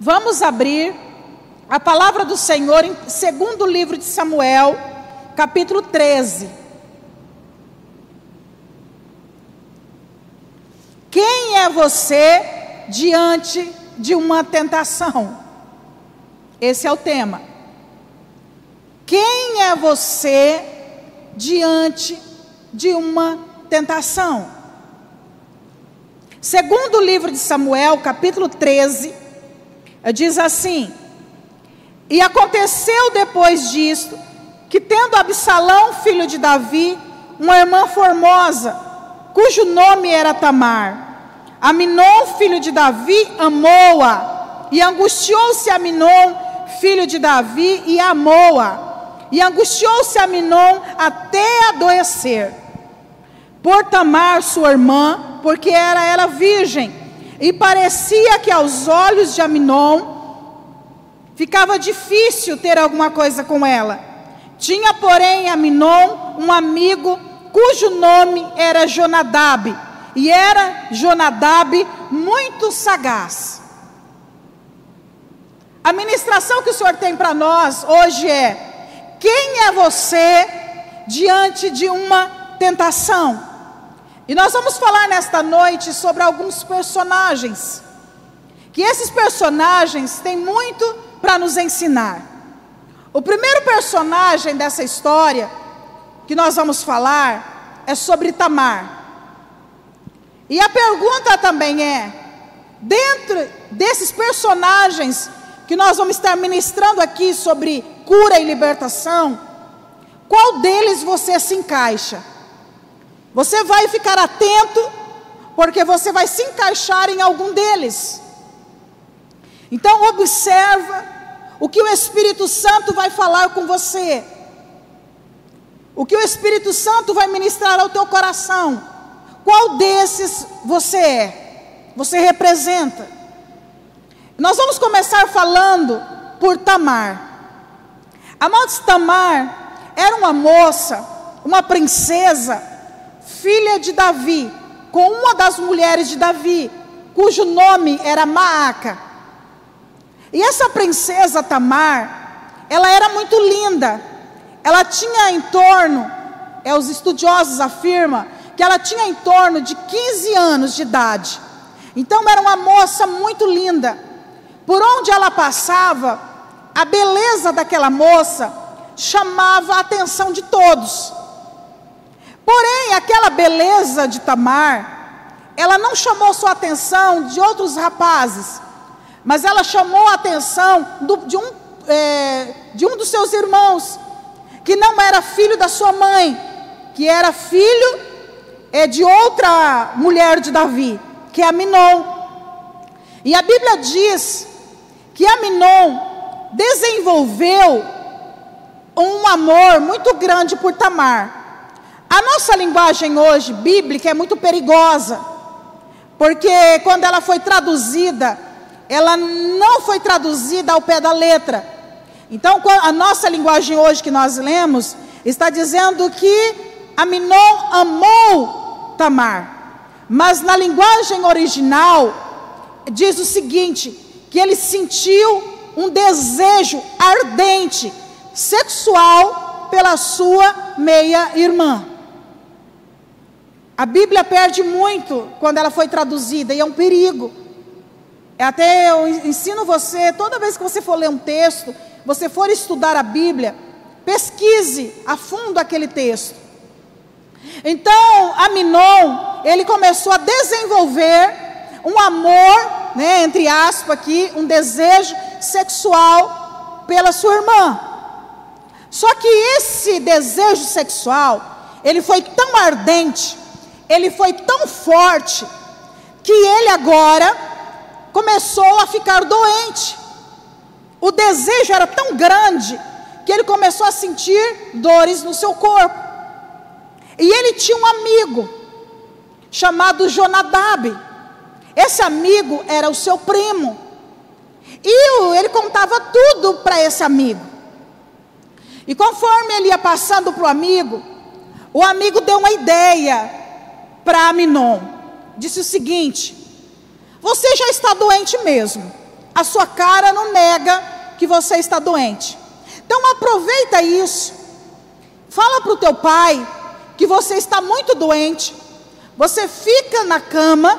Vamos abrir a palavra do Senhor em segundo livro de Samuel, capítulo 13. Quem é você diante de uma tentação? Esse é o tema. Quem é você diante de uma tentação? Segundo livro de Samuel, capítulo 13, diz assim: E aconteceu depois disto, que tendo Absalão, filho de Davi, uma irmã formosa, cujo nome era Tamar, Aminon, filho de Davi, amou-a, e angustiou-se Aminon, filho de Davi, e amou-a, e angustiou-se Aminon até adoecer, por Tamar, sua irmã, porque era virgem, e parecia que aos olhos de Aminon ficava difícil ter alguma coisa com ela. Tinha, porém, Aminon um amigo cujo nome era Jonadab, e era Jonadab muito sagaz. A ministração que o Senhor tem para nós hoje é: quem é você diante de uma tentação? E nós vamos falar nesta noite sobre alguns personagens, que esses personagens têm muito para nos ensinar. O primeiro personagem dessa história que nós vamos falar é sobre Tamar. E a pergunta também é: dentro desses personagens que nós vamos estar ministrando aqui sobre cura e libertação, qual deles você se encaixa? Você vai ficar atento, porque você vai se encaixar em algum deles. Então observa o que o Espírito Santo vai falar com você, o que o Espírito Santo vai ministrar ao teu coração. Qual desses você é? Você representa? Nós vamos começar falando por Tamar. A moça Tamar era uma moça, uma princesa, filha de Davi, com uma das mulheres de Davi, cujo nome era Maaca. E essa princesa Tamar, ela era muito linda. Ela tinha em torno, os estudiosos afirmam, que ela tinha em torno de 15 anos de idade. Então era uma moça muito linda. Por onde ela passava, a beleza daquela moça chamava a atenção de todos. Porém, aquela beleza de Tamar, ela não chamou só a atenção de outros rapazes, mas ela chamou a atenção de um dos seus irmãos, que não era filho da sua mãe, que era filho de outra mulher de Davi, que é Aminon. E a Bíblia diz que Aminon desenvolveu um amor muito grande por Tamar. A nossa linguagem hoje, bíblica, é muito perigosa, porque quando ela foi traduzida, ela não foi traduzida ao pé da letra. Então, a nossa linguagem hoje que nós lemos, está dizendo que Aminon amou Tamar. Mas na linguagem original, diz o seguinte, que ele sentiu um desejo ardente, sexual, pela sua meia-irmã. A Bíblia perde muito quando ela foi traduzida, e é um perigo. Até eu ensino você, toda vez que você for ler um texto, você for estudar a Bíblia, pesquise a fundo aquele texto. Então, Aminon, ele começou a desenvolver um amor, entre aspas aqui, um desejo sexual pela sua irmã. Só que esse desejo sexual, ele foi tão ardente, ele foi tão forte, que ele agora começou a ficar doente. O desejo era tão grande, que ele começou a sentir dores no seu corpo. E ele tinha um amigo, chamado Jonadab. Esse amigo era o seu primo. E ele contava tudo para esse amigo. E conforme ele ia passando para o amigo deu uma ideia para Aminon. Disse o seguinte: você já está doente mesmo. a sua cara não nega que você está doente. Então aproveita isso, fala para o teu pai que você está muito doente, você fica na cama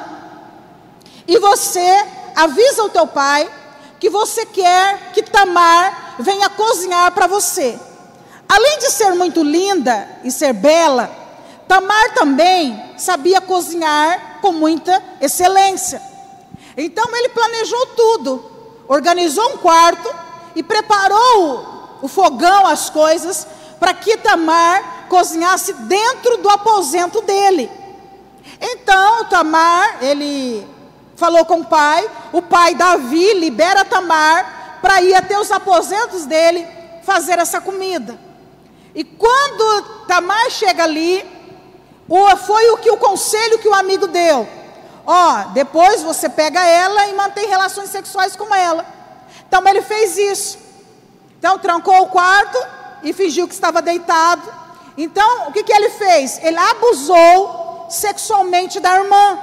e você avisa o teu pai que você quer que Tamar venha cozinhar para você. Além de ser muito linda e ser bela, Tamar também sabia cozinhar com muita excelência. Então ele planejou tudo, organizou um quarto e preparou o fogão, as coisas, para que Tamar cozinhasse dentro do aposento dele. Então Tamar, ele falou com o pai Davi libera Tamar para ir até os aposentos dele fazer essa comida. E quando Tamar chega ali, foi o conselho que o amigo deu: depois você pega ela e mantém relações sexuais com ela. Então ele fez isso. Então trancou o quarto e fingiu que estava deitado. Então o que ele fez? Ele abusou sexualmente da irmã.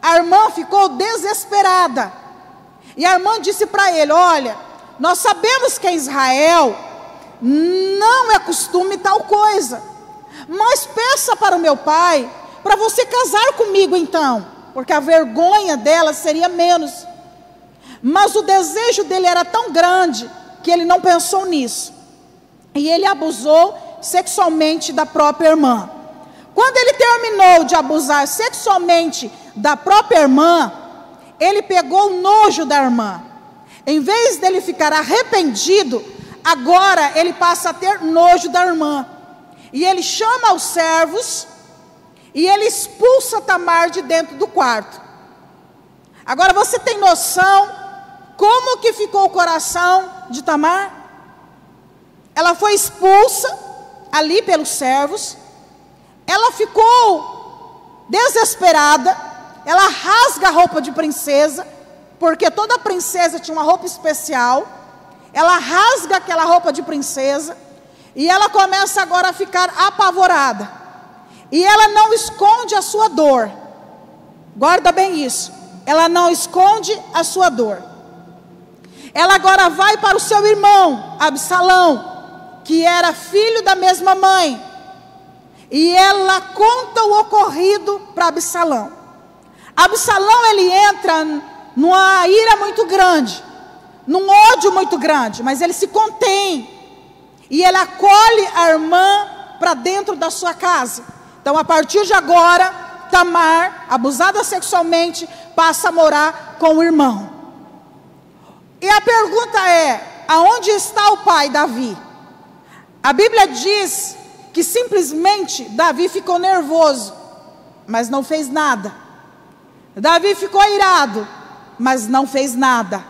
A irmã ficou desesperada. E a irmã disse para ele: olha, nós sabemos que em Israel não é costume tal coisa, mas peça para o meu pai para você casar comigo então, porque a vergonha dela seria menos. Mas o desejo dele era tão grande que ele não pensou nisso, e ele abusou sexualmente da própria irmã. Quando ele terminou de abusar sexualmente da própria irmã, ele pegou o nojo da irmã. Em vez dele ficar arrependido, agora ele passa a ter nojo da irmã. E ele chama os servos e ele expulsa Tamar de dentro do quarto. Agora você tem noção como que ficou o coração de Tamar? Ela foi expulsa ali pelos servos. Ela ficou desesperada. Ela rasga a roupa de princesa, porque toda princesa tinha uma roupa especial. Ela rasga aquela roupa de princesa e ela começa agora a ficar apavorada. E ela não esconde a sua dor. Guarda bem isso. Ela não esconde a sua dor. Ela agora vai para o seu irmão, Absalão, que era filho da mesma mãe. E ela conta o ocorrido para Absalão. Absalão, ele entra numa ira muito grande, num ódio muito grande, mas ele se contém. E ele acolhe a irmã para dentro da sua casa. Então, a partir de agora, Tamar, abusada sexualmente, passa a morar com o irmão. E a pergunta é: aonde está o pai Davi? A Bíblia diz que simplesmente Davi ficou nervoso, mas não fez nada. Davi ficou irado, mas não fez nada.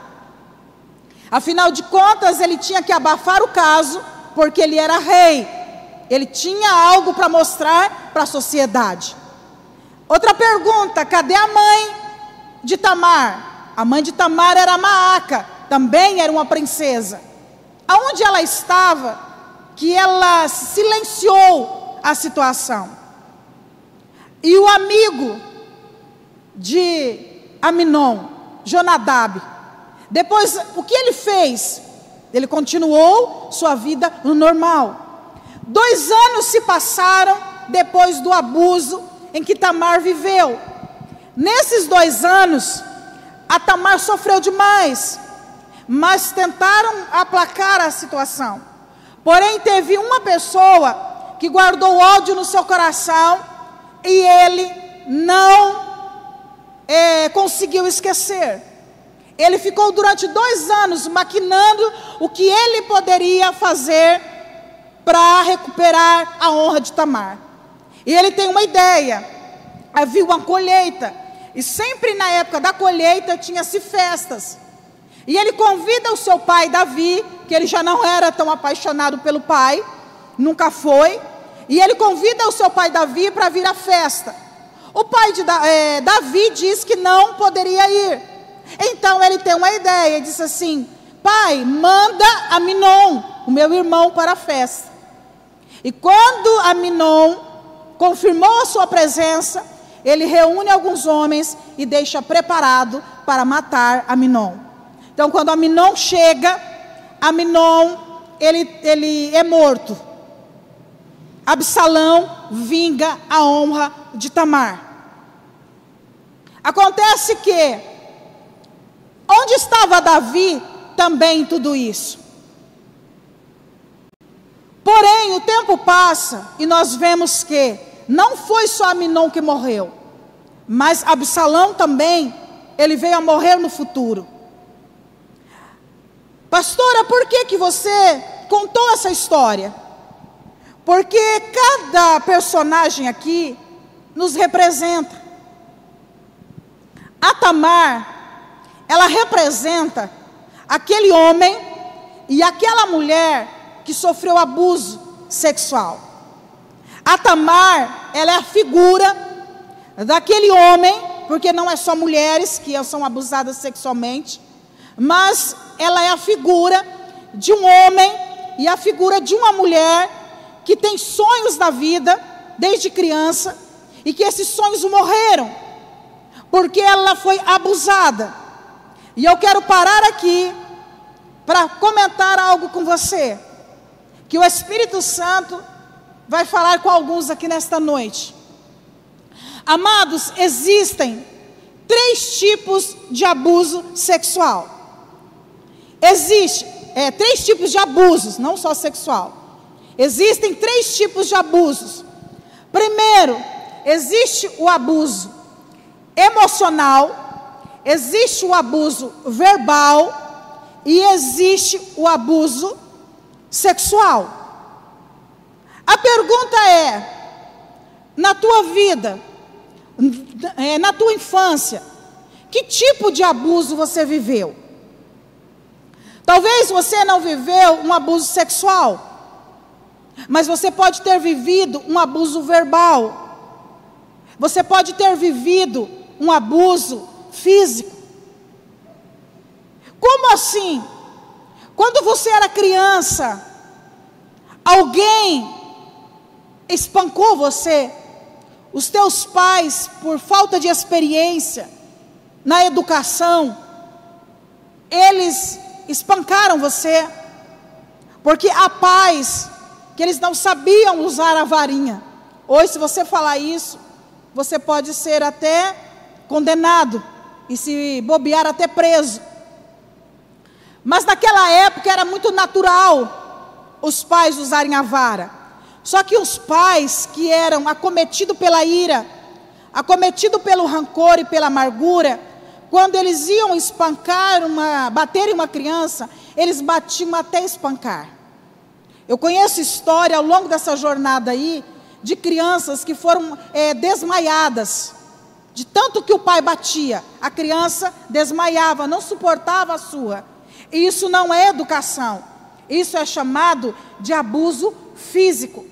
Afinal de contas, ele tinha que abafar o caso, porque ele era rei. Ele tinha algo para mostrar para a sociedade. Outra pergunta: cadê a mãe de Tamar? A mãe de Tamar era Maaca, também era uma princesa. Aonde ela estava, que ela silenciou a situação? E o amigo de Aminon, Jonadab, depois o que ele fez? Ele continuou sua vida no normal. 2 anos se passaram depois do abuso em que Tamar viveu. Nesses 2 anos, a Tamar sofreu demais, mas tentaram aplacar a situação. Porém, teve uma pessoa que guardou ódio no seu coração e ele não conseguiu esquecer. Ele ficou durante 2 anos maquinando o que ele poderia fazer para recuperar a honra de Tamar. E ele tem uma ideia. Havia uma colheita, e sempre na época da colheita tinha-se festas. E ele convida o seu pai Davi, que ele já não era tão apaixonado pelo pai, nunca foi. E ele convida o seu pai Davi para vir à festa. O pai de Davi diz que não poderia ir. Então ele tem uma ideia, diz assim: pai, manda Aminon, o meu irmão, para a festa. E quando Aminon confirmou a sua presença, ele reúne alguns homens e deixa preparado para matar Aminon. Então, quando Aminon chega, Aminon, ele é morto. Absalão vinga a honra de Tamar. Acontece que, onde estava Davi também em tudo isso? Porém, o tempo passa e nós vemos que não foi só Aminon que morreu, mas Absalão também, ele veio a morrer no futuro. Pastora, por que você contou essa história? Porque cada personagem aqui nos representa. A Tamar, ela representa aquele homem e aquela mulher que sofreu abuso sexual. A Tamar, ela é a figura daquele homem, porque não é só mulheres que são abusadas sexualmente, mas ela é a figura de um homem e a figura de uma mulher que tem sonhos da vida desde criança e que esses sonhos morreram, porque ela foi abusada. E eu quero parar aqui para comentar algo com você, que o Espírito Santo vai falar com alguns aqui nesta noite. Amados, existem 3 tipos de abuso sexual. Existem 3 tipos de abusos, não só sexual. Existem 3 tipos de abusos. Primeiro, existe o abuso emocional, existe o abuso verbal e existe o abuso sexual. A pergunta é, na tua vida, na tua infância, que tipo de abuso você viveu? Talvez você não viveu um abuso sexual, mas você pode ter vivido um abuso verbal. Você pode ter vivido um abuso físico. Como assim? Quando você era criança, alguém espancou você? Os teus pais, por falta de experiência na educação, eles espancaram você? Porque há pais que eles não sabiam usar a varinha. Hoje, se você falar isso, você pode ser até condenado e, se bobear, até preso. Mas naquela época era muito natural os pais usarem a vara. Só que os pais que eram acometidos pela ira, acometidos pelo rancor e pela amargura, quando eles iam bater em uma criança, eles batiam até espancar. Eu conheço história ao longo dessa jornada aí, de crianças que foram desmaiadas, de tanto que o pai batia, a criança desmaiava, não suportava a sua. E isso não é educação, isso é chamado de abuso físico.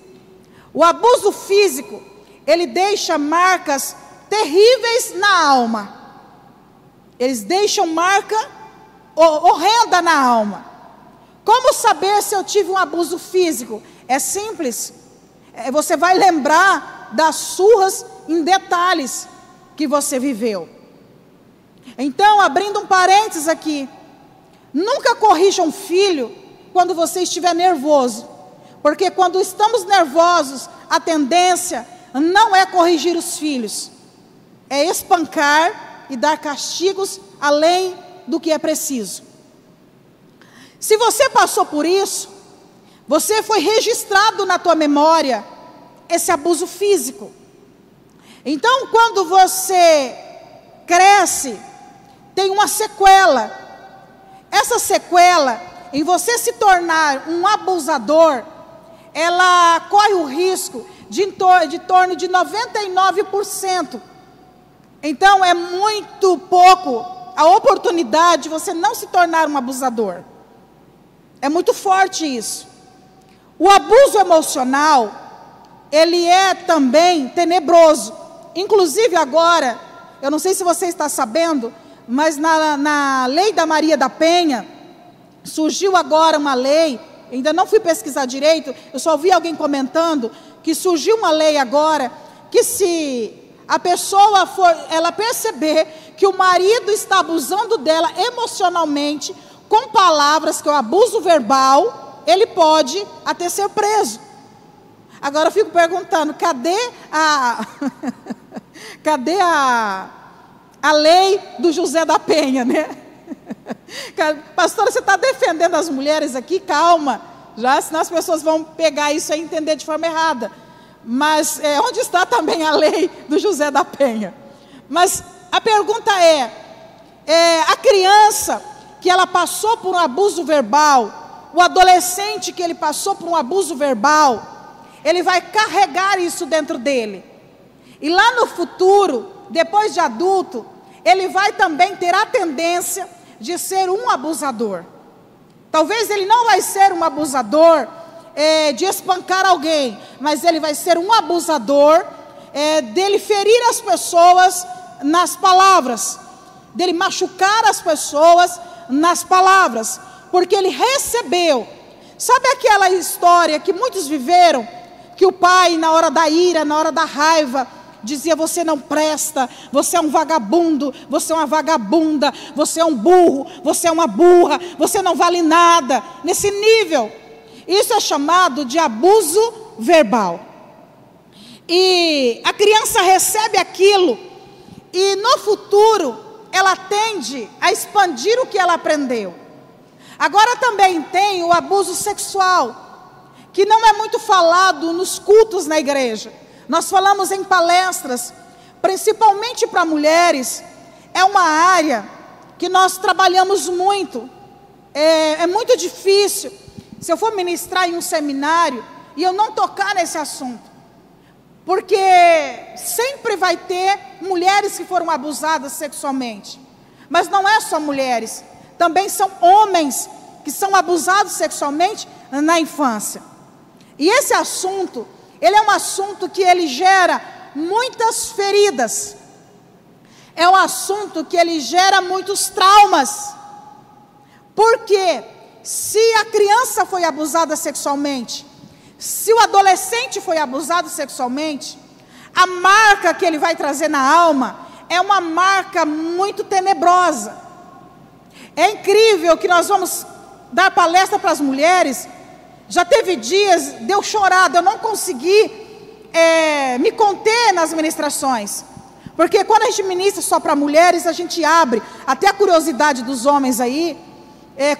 O abuso físico, ele deixa marcas terríveis na alma. Eles deixam marca horrenda na alma. Como saber se eu tive um abuso físico? É simples. Você vai lembrar das surras em detalhes que você viveu. Então, abrindo um parênteses aqui, nunca corrija um filho quando você estiver nervoso, porque quando estamos nervosos, a tendência não é corrigir os filhos, é espancar e dar castigos além do que é preciso. Se você passou por isso, você foi registrado na tua memória esse abuso físico. Então, quando você cresce, tem uma sequela. Essa sequela, em você se tornar um abusador, ela corre o risco de torno de 99%. Então, é muito pouco a oportunidade de você não se tornar um abusador. É muito forte isso. O abuso emocional, ele é também tenebroso. Inclusive agora, eu não sei se você está sabendo, mas na lei da Maria da Penha, surgiu agora uma lei, ainda não fui pesquisar direito, eu só ouvi alguém comentando, que surgiu uma lei agora, que se a pessoa ela perceber que o marido está abusando dela emocionalmente, com palavras, que é o abuso verbal, ele pode até ser preso. Agora eu fico perguntando, cadê cadê a lei do José da Penha, né? Pastora, você está defendendo as mulheres aqui? Calma, já, senão as pessoas vão pegar isso e entender de forma errada. Mas onde está também a lei do José da Penha? Mas a pergunta a criança que ela passou por um abuso verbal, o adolescente que ele passou por um abuso verbal, ele vai carregar isso dentro dele. E lá no futuro, depois de adulto, ele vai também ter a tendência de ser um abusador. Talvez ele não vai ser um abusador de espancar alguém, mas ele vai ser um abusador dele ferir as pessoas nas palavras, dele machucar as pessoas nas palavras, porque ele recebeu. Sabe aquela história que muitos viveram, que o pai, na hora da ira, na hora da raiva, dizia: você não presta, você é um vagabundo, você é uma vagabunda, você é um burro, você é uma burra, você não vale nada. Nesse nível, isso é chamado de abuso verbal. E a criança recebe aquilo, e no futuro ela tende a expandir o que ela aprendeu. Agora também tem o abuso sexual, que não é muito falado nos cultos na igreja. Nós falamos em palestras, principalmente para mulheres. É uma área que nós trabalhamos muito. É muito difícil, se eu for ministrar em um seminário, e eu não tocar nesse assunto, porque sempre vai ter mulheres que foram abusadas sexualmente. Mas não é só mulheres, também são homens que são abusados sexualmente na infância. E esse assunto, ele é um assunto que ele gera muitas feridas. É um assunto que ele gera muitos traumas. Porque se a criança foi abusada sexualmente, se o adolescente foi abusado sexualmente, a marca que ele vai trazer na alma é uma marca muito tenebrosa. É incrível que nós vamos dar palestra para as mulheres. Já teve dias de eu chorar, de eu não conseguir me conter nas ministrações. Porque quando a gente ministra só para mulheres, a gente abre até a curiosidade dos homens aí.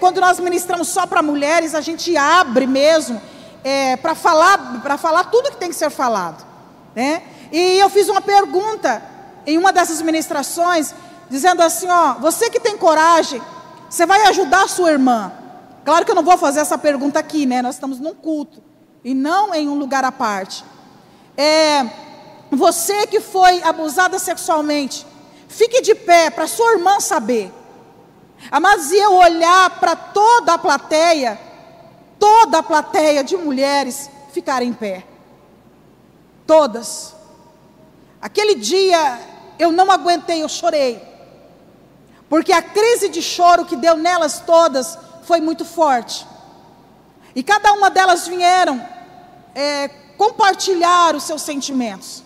Quando nós ministramos só para mulheres, a gente abre mesmo para falar tudo que tem que ser falado, né? E eu fiz uma pergunta em uma dessas ministrações, dizendo assim: você que tem coragem, você vai ajudar a sua irmã? Claro que eu não vou fazer essa pergunta aqui, né? Nós estamos num culto e não em um lugar à parte. Você que foi abusada sexualmente, fique de pé para sua irmã saber. Mas e eu olhar para toda a plateia de mulheres ficarem em pé. Todas. Aquele dia eu não aguentei, eu chorei. Porque a crise de choro que deu nelas todas foi muito forte. E cada uma delas vieram compartilhar os seus sentimentos.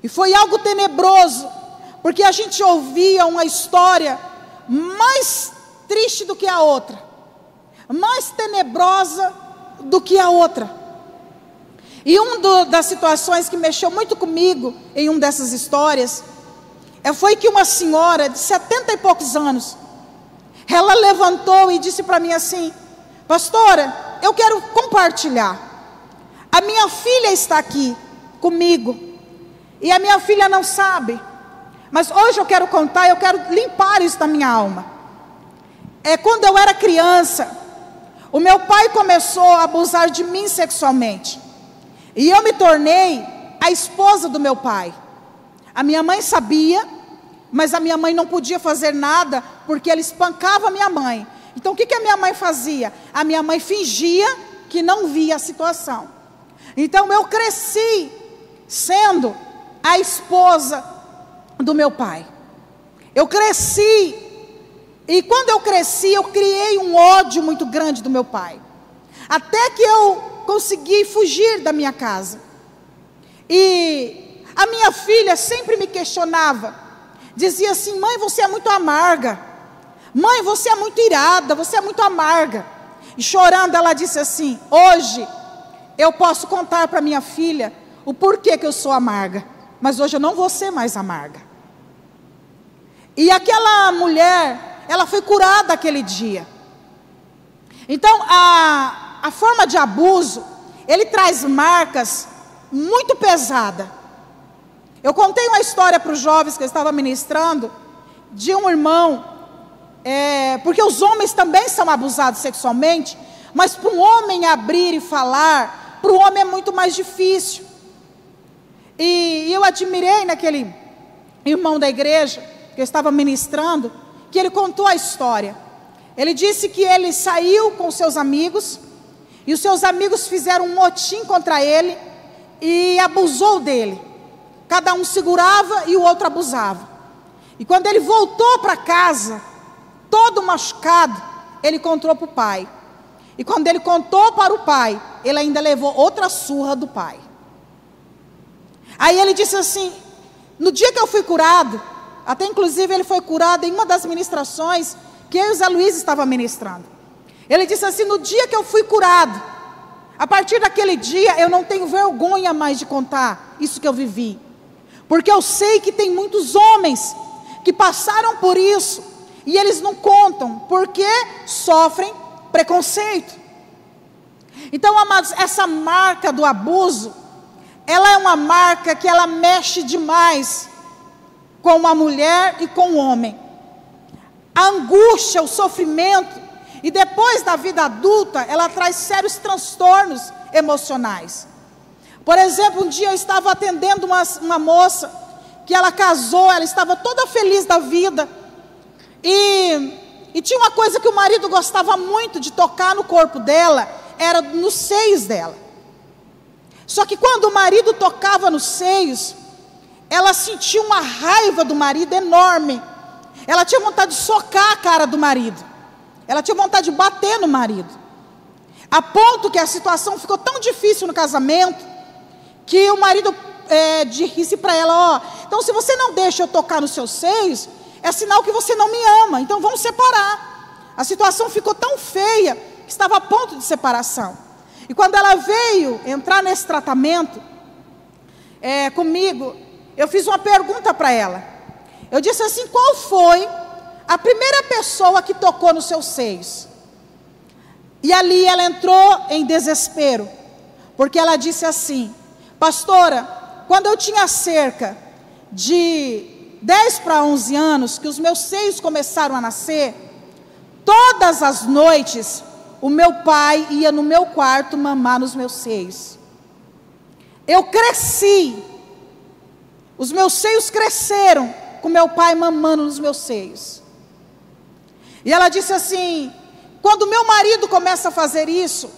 E foi algo tenebroso, porque a gente ouvia uma história mais triste do que a outra, mais tenebrosa do que a outra. E uma das situações que mexeu muito comigo em uma dessas histórias foi que uma senhora de 70 e poucos anos, ela levantou e disse para mim assim: pastora, eu quero compartilhar. A minha filha está aqui comigo e a minha filha não sabe, mas hoje eu quero contar, eu quero limpar isso da minha alma. Quando eu era criança, o meu pai começou a abusar de mim sexualmente, e eu me tornei a esposa do meu pai. A minha mãe sabia, mas a minha mãe não podia fazer nada, porque ele espancava a minha mãe. Então o que a minha mãe fazia? A minha mãe fingia que não via a situação. Então eu cresci sendo a esposa do meu pai. Eu cresci, e quando eu cresci, eu criei um ódio muito grande do meu pai, até que eu consegui fugir da minha casa. E a minha filha sempre me questionava: dizia assim: mãe, você é muito amarga. Mãe, você é muito irada, você é muito amarga. E chorando ela disse assim: hoje eu posso contar para minha filha o porquê que eu sou amarga, mas hoje eu não vou ser mais amarga. E aquela mulher, ela foi curada aquele dia. Então a forma de abuso, ele traz marcas muito pesadas. Eu contei uma história para os jovens que eu estava ministrando, de um irmão, porque os homens também são abusados sexualmente, mas para um homem abrir e falar, para o homem é muito mais difícil. E eu admirei naquele irmão da igreja, que eu estava ministrando, que ele contou a história. Ele disse que ele saiu com seus amigos, e os seus amigos fizeram um motim contra ele, e abusou dele. Cada um segurava e o outro abusava. E quando ele voltou para casa, todo machucado, ele contou para o pai. E quando ele contou para o pai, ele ainda levou outra surra do pai. Aí ele disse assim: no dia que eu fui curado, até inclusive ele foi curado em uma das ministrações que eu e o Zé Luiz estava ministrando. Ele disse assim: no dia que eu fui curado, a partir daquele dia eu não tenho vergonha mais de contar isso que eu vivi. Porque eu sei que tem muitos homens que passaram por isso e eles não contam porque sofrem preconceito. Então, amados, essa marca do abuso, ela é uma marca que ela mexe demais com a mulher e com o homem. A angústia, o sofrimento, e depois da vida adulta, ela traz sérios transtornos emocionais. Por exemplo, um dia eu estava atendendo uma moça, que ela casou, ela estava toda feliz da vida, e tinha uma coisa que o marido gostava muito de tocar no corpo dela, era nos seios dela. Só que quando o marido tocava nos seios, ela sentia uma raiva do marido enorme. Ela tinha vontade de socar a cara do marido. Ela tinha vontade de bater no marido. A ponto que a situação ficou tão difícil no casamento, que o marido disse para ela: ó, então se você não deixa eu tocar nos seus seios, é sinal que você não me ama, então vamos separar. A situação ficou tão feia, que estava a ponto de separação. E quando ela veio entrar nesse tratamento comigo, eu fiz uma pergunta para ela. Eu disse assim: qual foi a primeira pessoa que tocou nos seus seios? E ali ela entrou em desespero, porque ela disse assim: pastora, quando eu tinha cerca de 10 para 11 anos, que os meus seios começaram a nascer, todas as noites o meu pai ia no meu quarto mamar nos meus seios. Eu cresci, os meus seios cresceram com meu pai mamando nos meus seios. E ela disse assim: quando meu marido começa a fazer isso,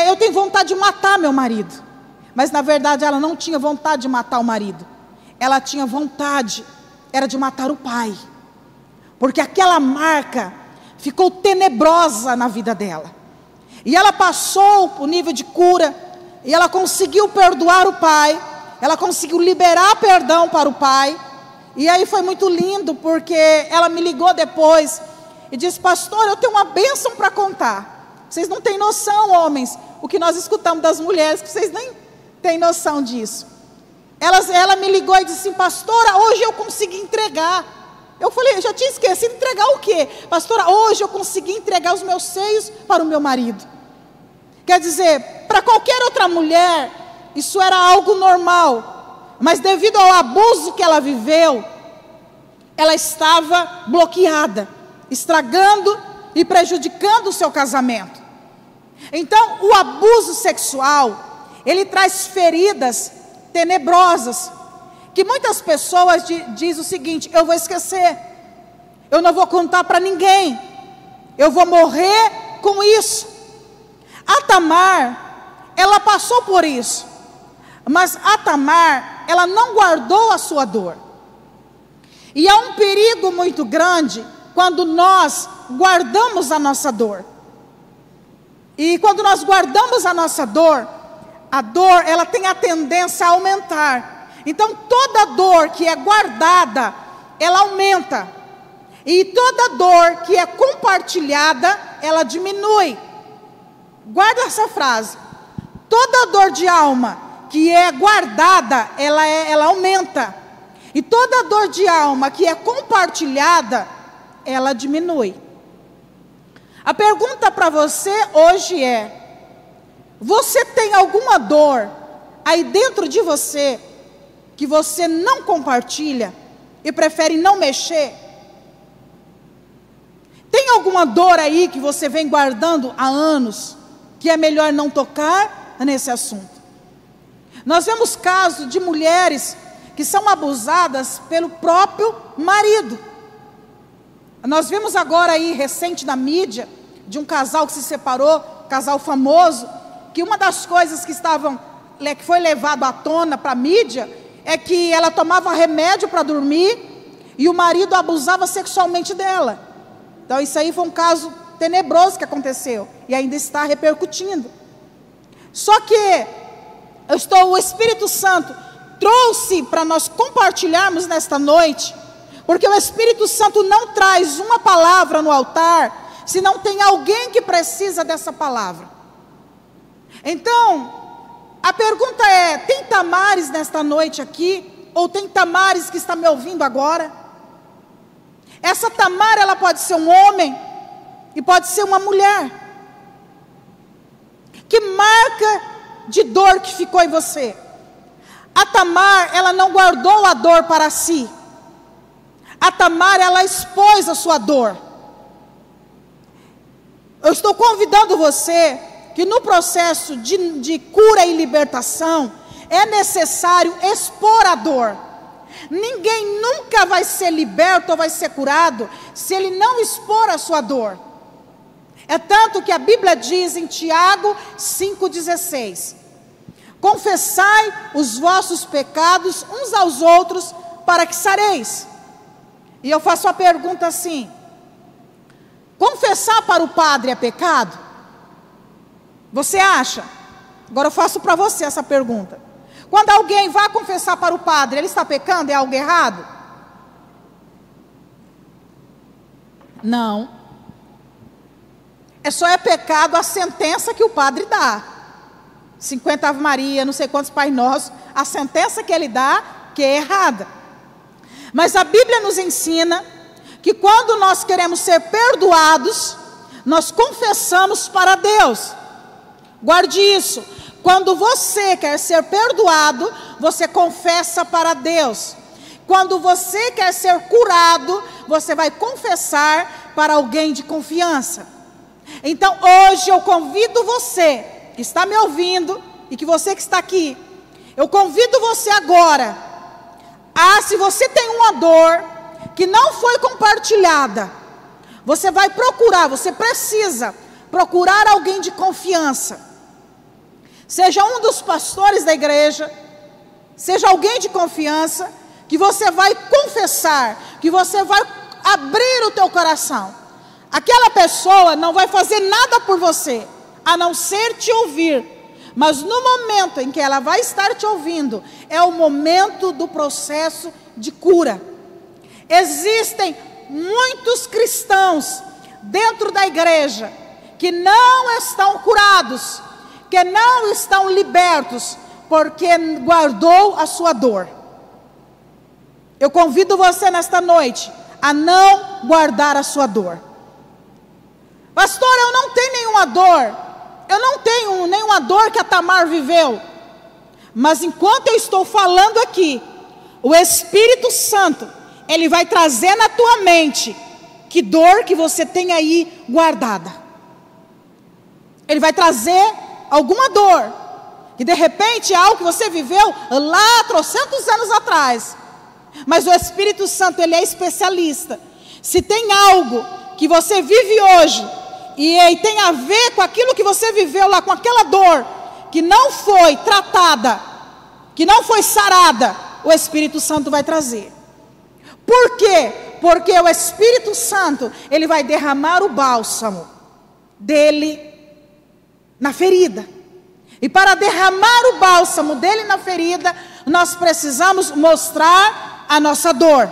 eu tenho vontade de matar meu marido. Mas na verdade ela não tinha vontade de matar o marido, ela tinha vontade, era de matar o pai, porque aquela marca ficou tenebrosa na vida dela. E ela passou o nível de cura, e ela conseguiu perdoar o pai, ela conseguiu liberar perdão para o pai. E aí foi muito lindo, porque ela me ligou depois e disse: pastor, eu tenho uma bênção para contar. Vocês não têm noção, homens, o que nós escutamos das mulheres, que vocês nem têm noção disso. Ela me ligou e disse assim: pastora, hoje eu consegui entregar. Eu falei: eu já tinha esquecido, entregar o quê? Pastora, hoje eu consegui entregar os meus seios para o meu marido. Quer dizer, para qualquer outra mulher, isso era algo normal, mas devido ao abuso que ela viveu, ela estava bloqueada, estragando e prejudicando o seu casamento. Então, o abuso sexual, ele traz feridas tenebrosas, que muitas pessoas dizem o seguinte: eu vou esquecer, eu não vou contar para ninguém, eu vou morrer com isso. A Tamar, ela passou por isso, mas a Tamar, ela não guardou a sua dor. E há um perigo muito grande quando nós guardamos a nossa dor. E quando nós guardamos a nossa dor, a dor, ela tem a tendência a aumentar. Então toda dor que é guardada, ela aumenta. E toda dor que é compartilhada, ela diminui. Guarda essa frase. Toda dor de alma que é guardada, ela aumenta. E toda dor de alma que é compartilhada, ela diminui. A pergunta para você hoje é: você tem alguma dor aí dentro de você que você não compartilha e prefere não mexer? Tem alguma dor aí que você vem guardando há anos, que é melhor não tocar nesse assunto? Nós vemos casos de mulheres que são abusadas pelo próprio marido. Nós vimos agora aí, recente na mídia, de um casal que se separou, casal famoso, que uma das coisas que foi levado à tona para a mídia, é que ela tomava remédio para dormir, e o marido abusava sexualmente dela. Então isso aí foi um caso tenebroso que aconteceu, e ainda está repercutindo. Só que o Espírito Santo trouxe para nós compartilharmos nesta noite, porque o Espírito Santo não traz uma palavra no altar, se não tem alguém que precisa dessa palavra. Então, a pergunta é: tem Tamares nesta noite aqui? Ou tem Tamares que está me ouvindo agora? Essa Tamara, ela pode ser um homem e pode ser uma mulher. Que marca de dor que ficou em você? A Tamar, ela não guardou a dor para si. A Tamar, ela expôs a sua dor. Eu estou convidando você que no processo de cura e libertação, é necessário expor a dor. Ninguém nunca vai ser liberto ou vai ser curado se ele não expor a sua dor. É tanto que a Bíblia diz em Tiago 5,16: confessai os vossos pecados uns aos outros para que sareis. E eu faço a pergunta assim: confessar para o padre é pecado? Você acha? Agora eu faço para você essa pergunta. Quando alguém vai confessar para o padre, ele está pecando? É algo errado? Não. Só é pecado a sentença que o padre dá. 50 Ave Maria, não sei quantos Pai Nosso, a sentença que ele dá, que é errada. Mas a Bíblia nos ensina que quando nós queremos ser perdoados, nós confessamos para Deus. Guarde isso. Quando você quer ser perdoado, você confessa para Deus. Quando você quer ser curado, você vai confessar para alguém de confiança. Então hoje eu convido você que está me ouvindo e que você que está aqui, eu convido você agora se você tem uma dor que não foi compartilhada, você vai procurar, você precisa procurar alguém de confiança. Seja um dos pastores da igreja, seja alguém de confiança, que você vai confessar, que você vai abrir o teu coração. Aquela pessoa não vai fazer nada por você, a não ser te ouvir. Mas no momento em que ela vai estar te ouvindo, é o momento do processo de cura. Existem muitos cristãos dentro da igreja que não estão curados, que não estão libertos, porque guardou a sua dor. Eu convido você nesta noite a não guardar a sua dor. Pastor, eu não tenho nenhuma dor. Eu não tenho nenhuma dor que a Tamar viveu. Mas enquanto eu estou falando aqui, o Espírito Santo, ele vai trazer na tua mente que dor que você tem aí guardada. Ele vai trazer alguma dor, que de repente é algo que você viveu lá 300 anos atrás. Mas o Espírito Santo, ele é especialista. Se tem algo que você vive hoje, e tem a ver com aquilo que você viveu lá, com aquela dor, que não foi tratada, que não foi sarada, o Espírito Santo vai trazer. Por quê? Porque o Espírito Santo, ele vai derramar o bálsamo dele na ferida. E para derramar o bálsamo dele na ferida, nós precisamos mostrar a nossa dor.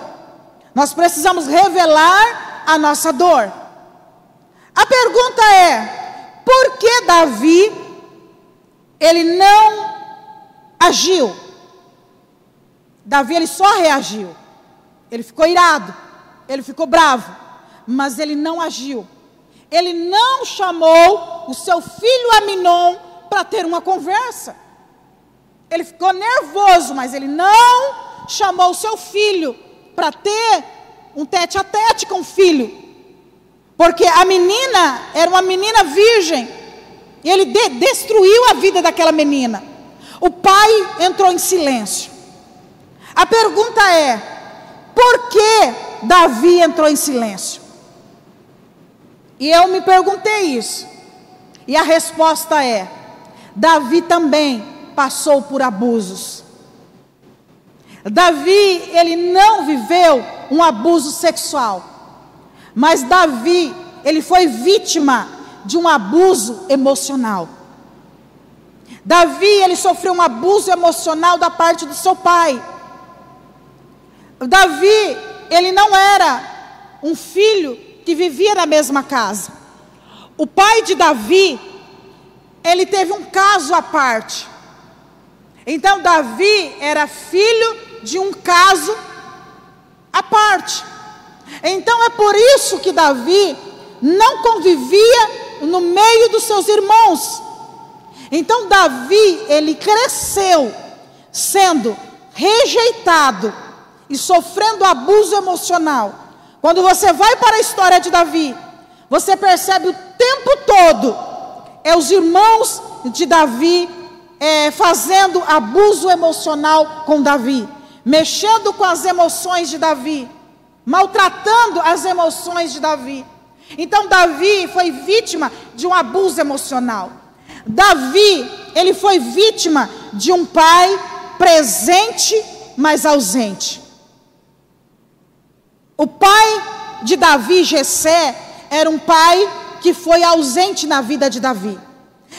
Nós precisamos revelar a nossa dor. A pergunta é: por que Davi, ele não agiu? Davi, ele só reagiu. Ele ficou irado, ele ficou bravo, mas ele não agiu. Ele não chamou o seu filho Aminon para ter uma conversa. Ele ficou nervoso, mas ele não chamou o seu filho para ter um tete-a-tete com o filho. Porque a menina era uma menina virgem. E ele destruiu a vida daquela menina. O pai entrou em silêncio. A pergunta é: por que Davi entrou em silêncio? E eu me perguntei isso. E a resposta é: Davi também passou por abusos. Davi, ele não viveu um abuso sexual, mas Davi, ele foi vítima de um abuso emocional. Davi, ele sofreu um abuso emocional da parte do seu pai. Davi, ele não era um filho que vivia na mesma casa. O pai de Davi, ele teve um caso à parte. Então Davi era filho de um caso à parte. Então é por isso que Davi não convivia no meio dos seus irmãos. Então Davi, ele cresceu sendo rejeitado e sofrendo abuso emocional. Quando você vai para a história de Davi, você percebe o tempo todo os irmãos de Davi fazendo abuso emocional com Davi, mexendo com as emoções de Davi, maltratando as emoções de Davi. Então Davi foi vítima de um abuso emocional. Davi, ele foi vítima de um pai presente, mas ausente. O pai de Davi, Jessé, era um pai que foi ausente na vida de Davi.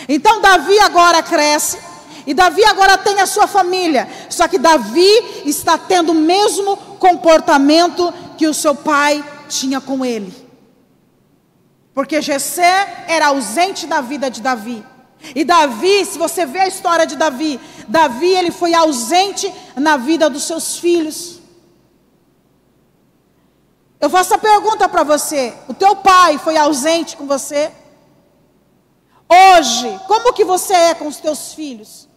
Então Davi agora cresce, e Davi agora tem a sua família. Só que Davi está tendo o mesmo comportamento que o seu pai tinha com ele. Porque Jessé era ausente da vida de Davi. E Davi, se você vê a história de Davi, Davi, ele foi ausente na vida dos seus filhos. Eu faço a pergunta para você: o teu pai foi ausente com você? Hoje, como que você é com os teus filhos?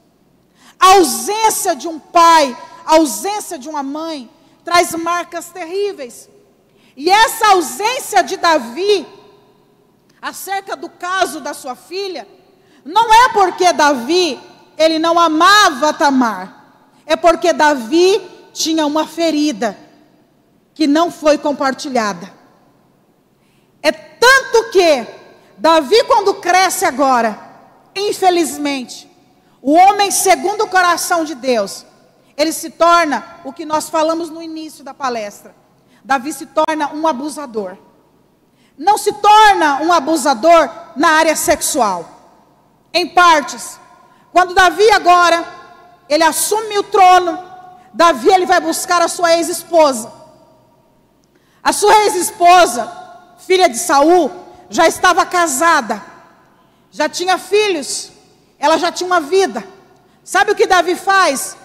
A ausência de um pai, a ausência de uma mãe, traz marcas terríveis. E essa ausência de Davi, acerca do caso da sua filha, não é porque Davi, ele não amava Tamar. É porque Davi tinha uma ferida que não foi compartilhada. É tanto que Davi, quando cresce agora, infelizmente, o homem segundo o coração de Deus, ele se torna o que nós falamos no início da palestra. Davi se torna um abusador. Não se torna um abusador na área sexual, em partes. Quando Davi agora, ele assume o trono, Davi, ele vai buscar a sua ex-esposa. A sua ex-esposa, filha de Saul, já estava casada, já tinha filhos, ela já tinha uma vida. Sabe o que Davi faz?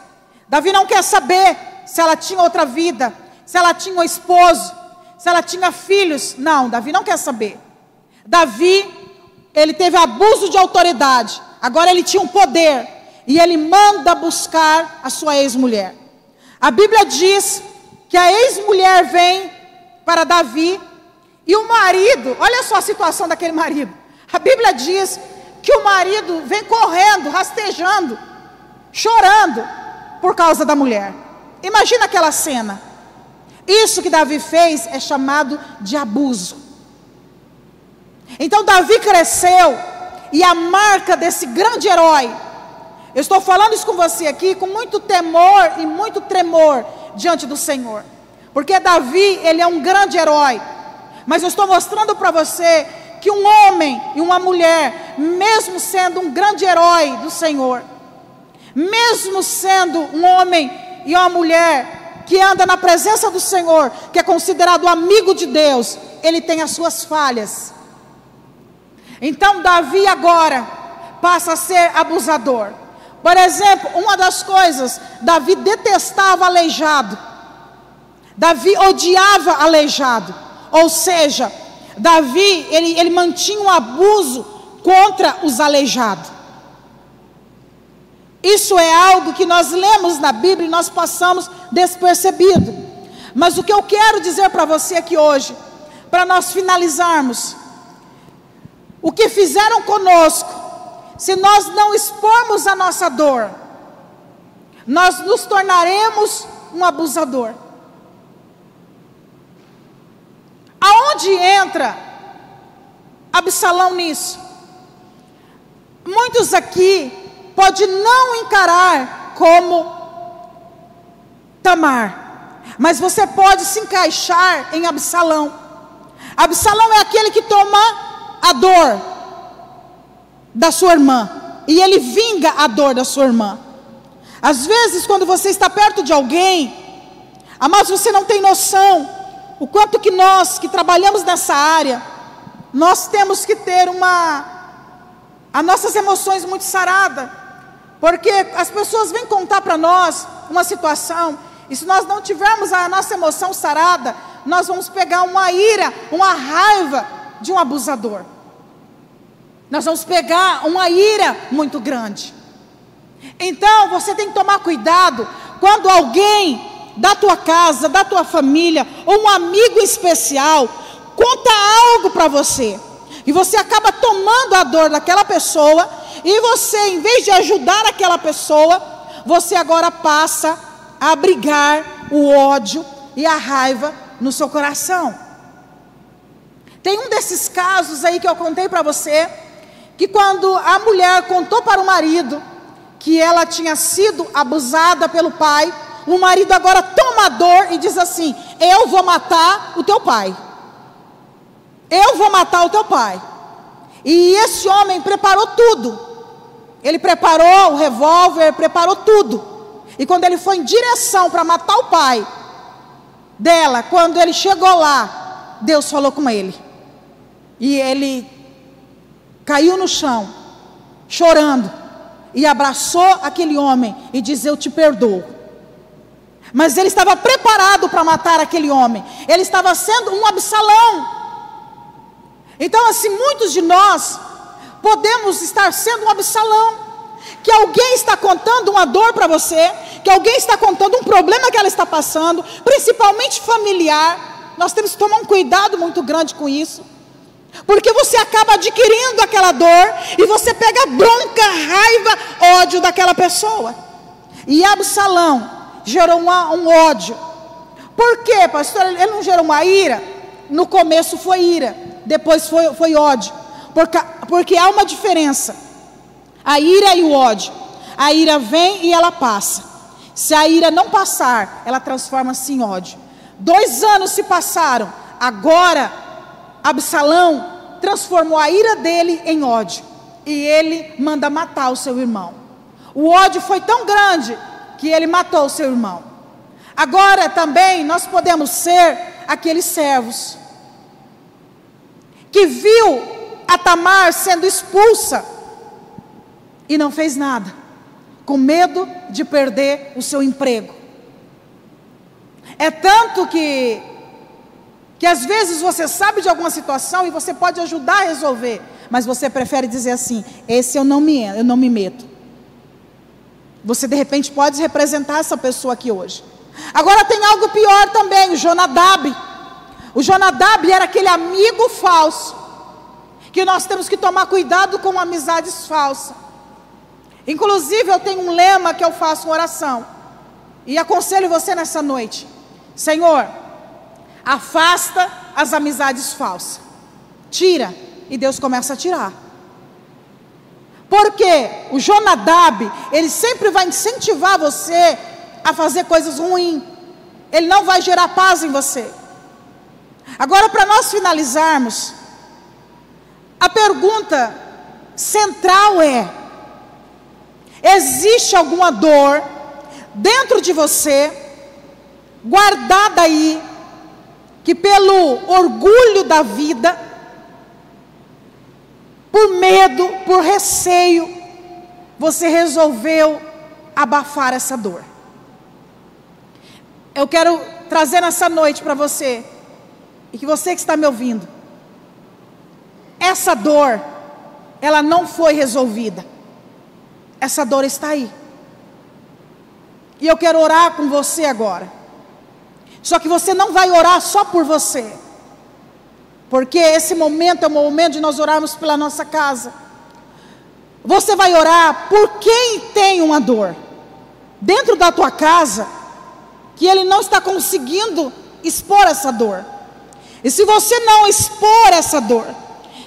Davi não quer saber se ela tinha outra vida, se ela tinha um esposo, se ela tinha filhos. Não, Davi não quer saber. Davi, ele teve abuso de autoridade, agora ele tinha um poder, e ele manda buscar a sua ex-mulher. A Bíblia diz que a ex-mulher vem para Davi, e o marido, olha só a situação daquele marido. A Bíblia diz que o marido vem correndo, rastejando, chorando por causa da mulher. Imagina aquela cena. Isso que Davi fez é chamado de abuso. Então Davi cresceu, e a marca desse grande herói, eu estou falando isso com você aqui com muito temor e muito tremor diante do Senhor, porque Davi, ele é um grande herói, mas eu estou mostrando para você que um homem e uma mulher, mesmo sendo um grande herói do Senhor, mesmo sendo um homem e uma mulher que anda na presença do Senhor, que é considerado amigo de Deus, ele tem as suas falhas. Então Davi agora passa a ser abusador. Por exemplo, uma das coisas, Davi detestava aleijado. Davi odiava aleijado. Ou seja, Davi, ele mantinha um abuso contra os aleijados. Isso é algo que nós lemos na Bíblia e nós passamos despercebido. Mas o que eu quero dizer para você aqui hoje, para nós finalizarmos, o que fizeram conosco, se nós não expormos a nossa dor, nós nos tornaremos um abusador. Aonde entra Absalão nisso? Muitos aqui podem não encarar como Tamar, mas você pode se encaixar em Absalão. Absalão é aquele que toma a dor da sua irmã, e ele vinga a dor da sua irmã. Às vezes, quando você está perto de alguém, amados, você não tem noção o quanto que nós, que trabalhamos nessa área, nós temos que ter as nossas emoções muito saradas, porque as pessoas vêm contar para nós uma situação, e se nós não tivermos a nossa emoção sarada, nós vamos pegar uma ira, uma raiva de um abusador. Nós vamos pegar uma ira muito grande. Então você tem que tomar cuidado quando alguém da tua casa, da tua família, ou um amigo especial conta algo para você, e você acaba tomando a dor daquela pessoa, e você, em vez de ajudar aquela pessoa, você agora passa a abrigar o ódio e a raiva no seu coração. Tem um desses casos aí que eu contei para você, que quando a mulher contou para o marido que ela tinha sido abusada pelo pai, o marido agora toma a dor e diz assim: eu vou matar o teu pai. Eu vou matar o teu pai. E esse homem preparou tudo. Ele preparou o revólver, preparou tudo. E quando ele foi em direção para matar o pai dela, quando ele chegou lá, Deus falou com ele. E ele caiu no chão, chorando, e abraçou aquele homem e disse: eu te perdoo. Mas ele estava preparado para matar aquele homem. Ele estava sendo um Absalão. Então, assim, muitos de nós podemos estar sendo um Absalão, que alguém está contando uma dor para você, que alguém está contando um problema que ela está passando, principalmente familiar. Nós temos que tomar um cuidado muito grande com isso, porque você acaba adquirindo aquela dor, e você pega bronca, raiva, ódio daquela pessoa. E Absalão gerou um ódio. Por quê, pastor? Ele não gerou uma ira? No começo foi ira, depois foi ódio, porque há uma diferença, a ira e o ódio. A ira vem e ela passa. Se a ira não passar, ela transforma-se em ódio. 2 anos se passaram, agora Absalão transformou a ira dele em ódio, e ele manda matar o seu irmão. O ódio foi tão grande que ele matou o seu irmão. Agora também nós podemos ser aqueles servos que viu a Tamar sendo expulsa e não fez nada, com medo de perder o seu emprego. É tanto que às vezes você sabe de alguma situação e você pode ajudar a resolver, mas você prefere dizer assim: esse eu não me meto. Você de repente pode representar essa pessoa aqui hoje. Agora tem algo pior também, o Jonadab. O Jonadab era aquele amigo falso, que nós temos que tomar cuidado com amizades falsas. Inclusive eu tenho um lema que eu faço uma oração, e aconselho você nessa noite: Senhor, afasta as amizades falsas, tira, e Deus começa a tirar. Porque o Jonadab, ele sempre vai incentivar você a fazer coisas ruins, ele não vai gerar paz em você. Agora, para nós finalizarmos, a pergunta central é: existe alguma dor dentro de você guardada aí, que pelo orgulho da vida, por medo, por receio, você resolveu abafar essa dor. Eu quero trazer nessa noite para você, e que você que está me ouvindo, essa dor, ela não foi resolvida, essa dor está aí, e eu quero orar com você agora. Só que você não vai orar só por você, porque esse momento é o momento de nós orarmos pela nossa casa. Você vai orar por quem tem uma dor dentro da tua casa, que ele não está conseguindo expor essa dor. E se você não expor essa dor,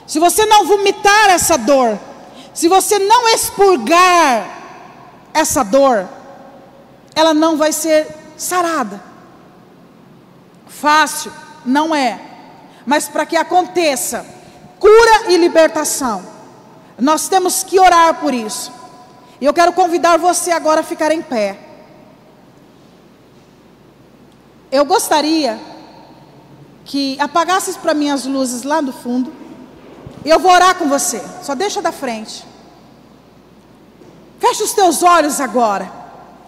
se você não vomitar essa dor, se você não expurgar essa dor, ela não vai ser sarada. Fácil, não é. Mas para que aconteça cura e libertação, nós temos que orar por isso. E eu quero convidar você agora a ficar em pé. Eu gostaria que apagasses para mim as luzes lá do fundo. E eu vou orar com você. Só deixa da frente. Feche os teus olhos agora.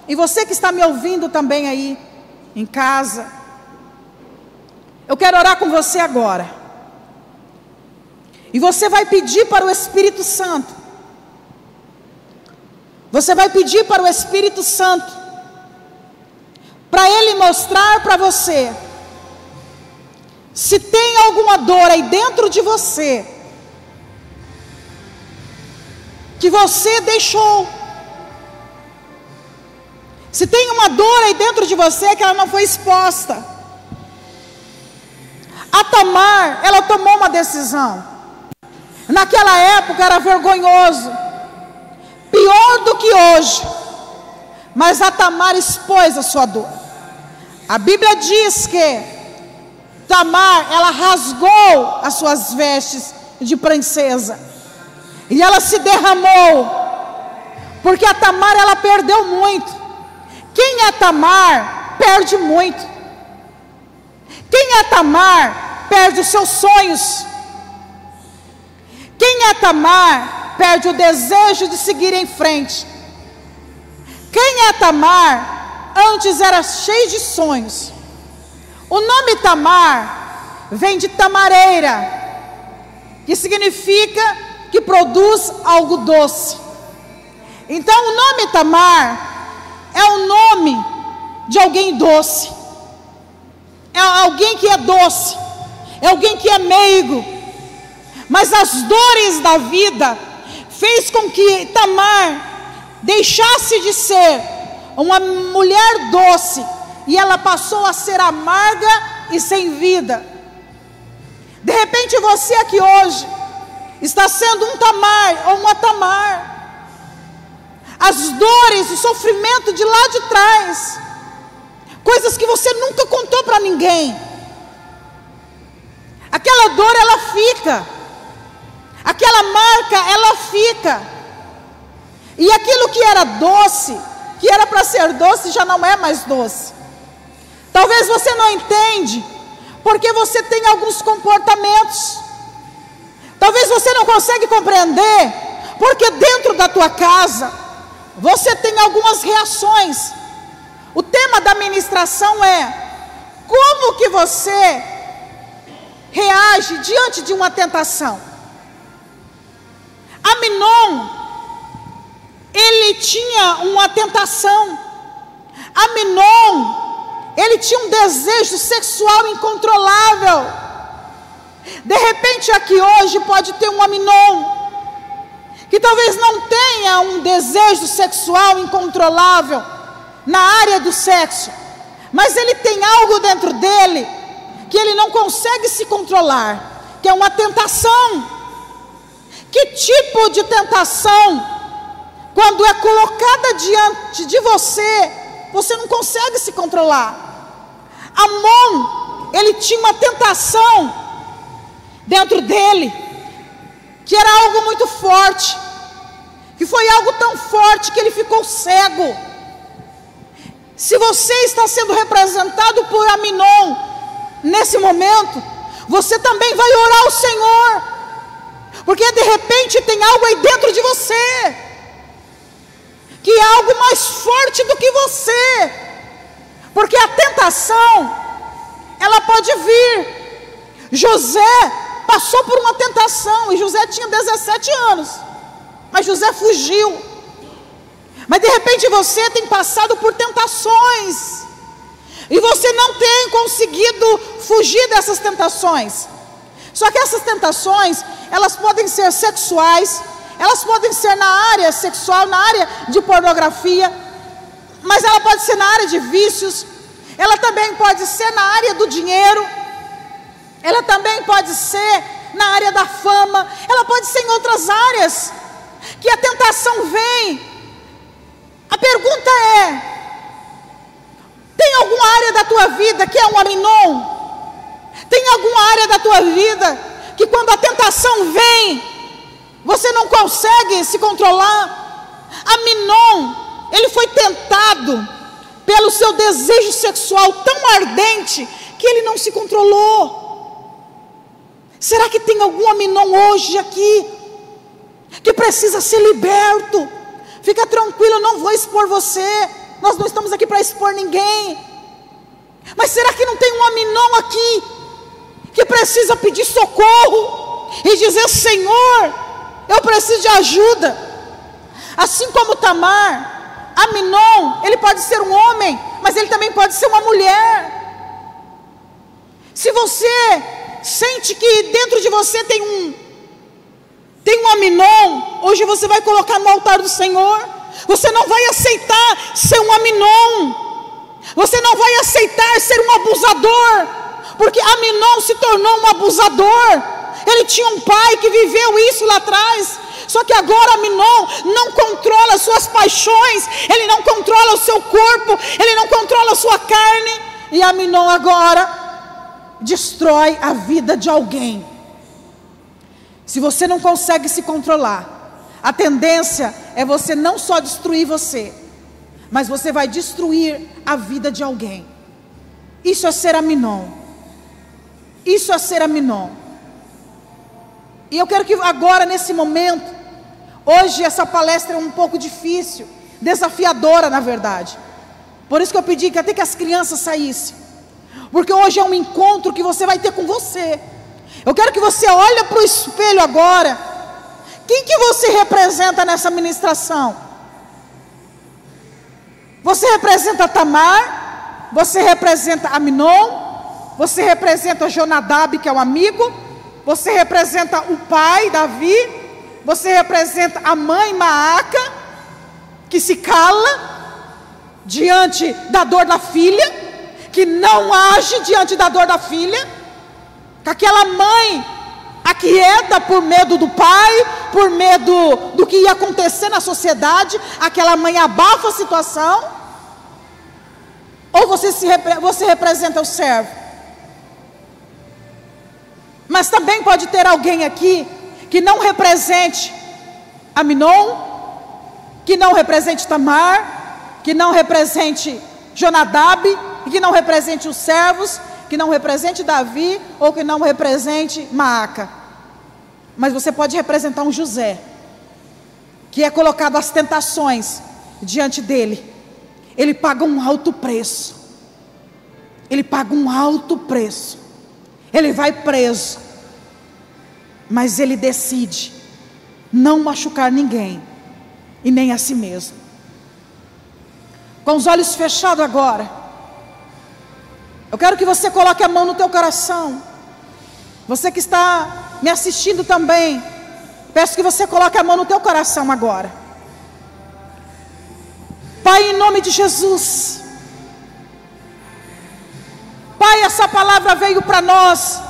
E você que está me ouvindo também aí em casa, eu quero orar com você agora. E você vai pedir para o Espírito Santo. Você vai pedir para o Espírito Santo, para ele mostrar para você, se tem alguma dor aí dentro de você, que você deixou. Se tem uma dor aí dentro de você que ela não foi exposta. A Tamar, ela tomou uma decisão. Naquela época era vergonhoso, pior do que hoje. Mas a Tamar expôs a sua dor. A Bíblia diz que Tamar, ela rasgou as suas vestes de princesa. E ela se derramou. Porque a Tamar, ela perdeu muito. Quem é Tamar, perde muito. Quem é Tamar, perde os seus sonhos. Quem é Tamar, perde o desejo de seguir em frente. Quem é Tamar, antes era cheio de sonhos. O nome Tamar vem de tamareira, que significa que produz algo doce. Então o nome Tamar é o nome de alguém doce. É alguém que é doce, é alguém que é meigo. Mas as dores da vida fez com que Tamar deixasse de ser uma mulher doce, e ela passou a ser amarga e sem vida. De repente você aqui hoje está sendo um Tamar ou uma Tamar. As dores, o sofrimento de lá de trás, coisas que você nunca contou para ninguém, aquela dor ela fica, aquela marca ela fica, e aquilo que era doce, que era para ser doce, já não é mais doce. Talvez você não entende, porque você tem alguns comportamentos, talvez você não consegue compreender, porque dentro da tua casa, você tem algumas reações. O tema da ministração é: como que você reage diante de uma tentação? Aminon, ele tinha uma tentação. Aminon, ele tinha um desejo sexual incontrolável. De repente aqui hoje pode ter um Aminon, que talvez não tenha um desejo sexual incontrolável na área do sexo, mas ele tem algo dentro dele que ele não consegue se controlar, que é uma tentação. Que tipo de tentação, quando é colocada diante de você, você não consegue se controlar? Amon, ele tinha uma tentação dentro dele, que era algo muito forte, que foi algo tão forte que ele ficou cego. Se você está sendo representado por Aminon nesse momento, você também vai orar ao Senhor, porque de repente tem algo aí dentro de você, que é algo mais forte do que você, porque a tentação, ela pode vir. José passou por uma tentação, e José tinha 17 anos, mas José fugiu. Mas de repente você tem passado por tentações, e você não tem conseguido fugir dessas tentações. Só que essas tentações, elas podem ser sexuais, elas podem ser na área sexual, na área de pornografia, mas ela pode ser na área de vícios, ela também pode ser na área do dinheiro, ela também pode ser na área da fama, ela pode ser em outras áreas, que a tentação vem. A pergunta é: tem alguma área da tua vida que é um Aminon? Tem alguma área da tua vida que quando a tentação vem, você não consegue se controlar? Aminon, ele foi tentado pelo seu desejo sexual tão ardente, que ele não se controlou. Será que tem algum Aminon hoje aqui, que precisa ser liberto? Fica tranquilo, eu não vou expor você, nós não estamos aqui para expor ninguém. Mas será que não tem um Aminon aqui, que precisa pedir socorro, e dizer: Senhor, eu preciso de ajuda? Assim como Tamar, Aminon, ele pode ser um homem, mas ele também pode ser uma mulher. Se você sente que dentro de você tem um Aminon, hoje você vai colocar no altar do Senhor. Você não vai aceitar ser um Aminon, você não vai aceitar ser um abusador, porque Aminon se tornou um abusador. Ele tinha um pai que viveu isso lá atrás, só que agora Aminon não controla as suas paixões, ele não controla o seu corpo, ele não controla a sua carne, e Aminon agora destrói a vida de alguém. Se você não consegue se controlar, a tendência é você não só destruir você, mas você vai destruir a vida de alguém. Isso é ser Aminon. Isso é ser Aminon. E eu quero que agora, nesse momento, hoje essa palestra é um pouco difícil, desafiadora na verdade. Por isso que eu pedi que até que as crianças saíssem, porque hoje é um encontro que você vai ter com você. Eu quero que você olhe para o espelho agora. Quem que você representa nessa ministração? Você representa Tamar, você representa Aminon, você representa Jonadab, que é o amigo, você representa o pai, Davi, você representa a mãe, Maaca, que se cala diante da dor da filha, que não age diante da dor da filha, aquela mãe aquieta por medo do pai, por medo do que ia acontecer na sociedade, aquela mãe abafa a situação. Ou você representa o servo? Mas também pode ter alguém aqui que não represente Aminon, que não represente Tamar, que não represente Jonadab, e que não represente os servos, que não represente Davi, ou que não represente Maaca. Mas você pode representar um José, que é colocado as tentações diante dele. Ele paga um alto preço. Ele paga um alto preço. Ele vai preso, mas ele decide não machucar ninguém, e nem a si mesmo. Com os olhos fechados agora, eu quero que você coloque a mão no teu coração. Você que está me assistindo também, peço que você coloque a mão no teu coração agora. Pai, em nome de Jesus, Pai, essa palavra veio para nós,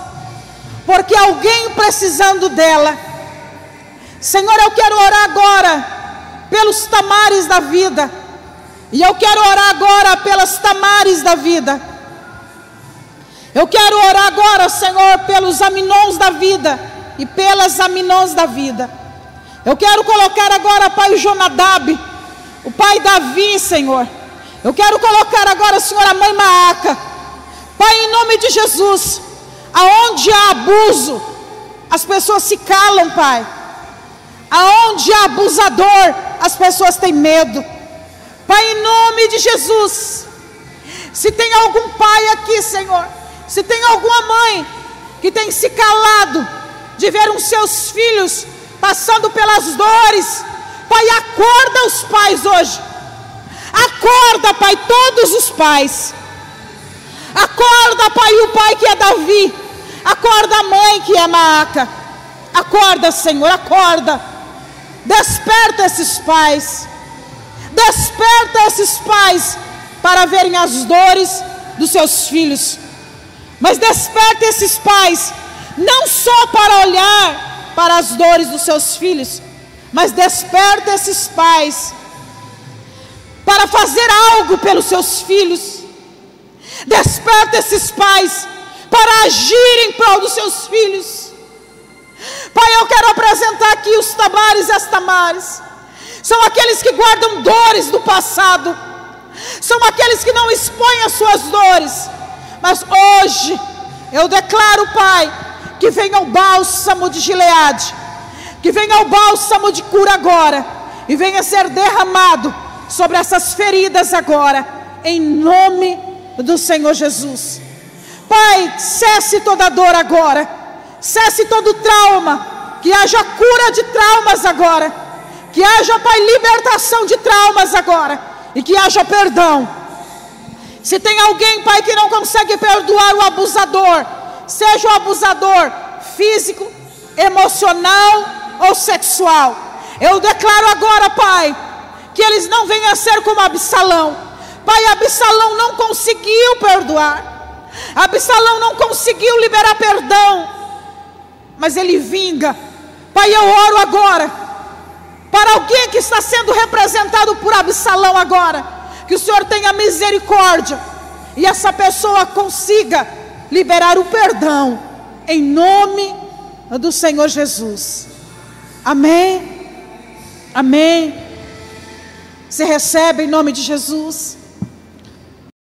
porque alguém precisando dela. Senhor, eu quero orar agora pelos Tamares da vida, e eu quero orar agora pelas Tamares da vida. Eu quero orar agora, Senhor, pelos Aminons da vida e pelas Aminons da vida. Eu quero colocar agora, Pai, o Jonadab, o pai Davi, Senhor, Eu quero colocar agora, Senhor, a mãe Maaca. Pai, em nome de Jesus, aonde há abuso, as pessoas se calam, Pai. Aonde há abusador, as pessoas têm medo. Pai, em nome de Jesus, se tem algum pai aqui, Senhor, se tem alguma mãe que tem se calado de ver os seus filhos passando pelas dores, Pai, acorda os pais hoje. Acorda, Pai, todos os pais. Acorda, Pai, o pai que é Davi. Acorda a mãe que é Maaca. Acorda, Senhor, acorda. Desperta esses pais. Desperta esses pais para verem as dores dos seus filhos. Mas desperta esses pais não só para olhar para as dores dos seus filhos, mas desperta esses pais para fazer algo pelos seus filhos. Desperta esses pais para agir em prol dos seus filhos. Pai, eu quero apresentar aqui os Tamares e as Tamares. São aqueles que guardam dores do passado. São aqueles que não expõem as suas dores. Mas hoje eu declaro, Pai, que venha o bálsamo de Gileade, que venha o bálsamo de cura agora, e venha ser derramado sobre essas feridas agora, em nome do Senhor Jesus. Pai, cesse toda dor agora, cesse todo trauma, que haja cura de traumas agora, que haja, Pai, libertação de traumas agora, e que haja perdão. Se tem alguém, Pai, que não consegue perdoar o abusador, seja o abusador físico, emocional ou sexual, eu declaro agora, Pai, que eles não venham a ser como Absalão. Pai, Absalão não conseguiu perdoar, Absalão não conseguiu liberar perdão, mas ele vinga. Pai, eu oro agora para alguém que está sendo representado por Absalão agora, que o Senhor tenha misericórdia e essa pessoa consiga liberar o perdão, em nome do Senhor Jesus. Amém, amém. Você recebe em nome de Jesus.